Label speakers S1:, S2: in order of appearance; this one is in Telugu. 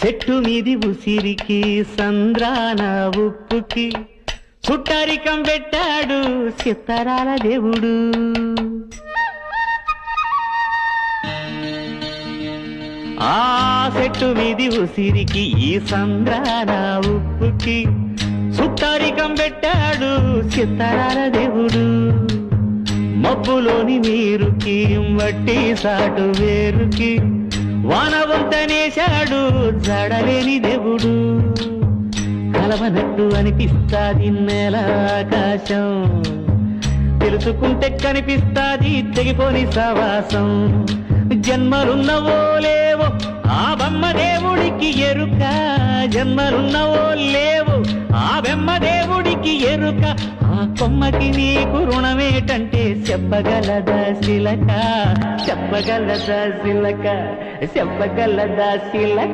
S1: చెట్టు మీది ఉసిరికి సంద్రాన ఉప్పుకి చుట్టరికం పెట్టాడు చిత్తరాల దేవుడు. ఆ చెట్టు మీది ఉసిరికి ఈ సంద్రాన ఉప్పుకి చుట్టరికం పెట్టాడు చిత్తరాల దేవుడు. మబ్బులోని నీరుకి మట్టి సాటు వేరుకి వానవంతనేశాడు జడలేని దేవుడు. కలవనట్టు అనిపిస్తాది నేల ఆకాశం, తెలుసుకుంటే కనిపిస్తాది తెగిపోని సవాసం. జన్మలున్నవో లేవో ఆ బొమ్మ దేవుడికి ఎరుక, జన్మలున్నవో లేవో ఆ బొమ్మ దేవుడికి ఎరుక. ఆ కొమ్మకి నీకు రుణమేటంటే చెప్పగలదా శిలక, చెప్పగలదా శిలక, చెప్పగలదా శిలక.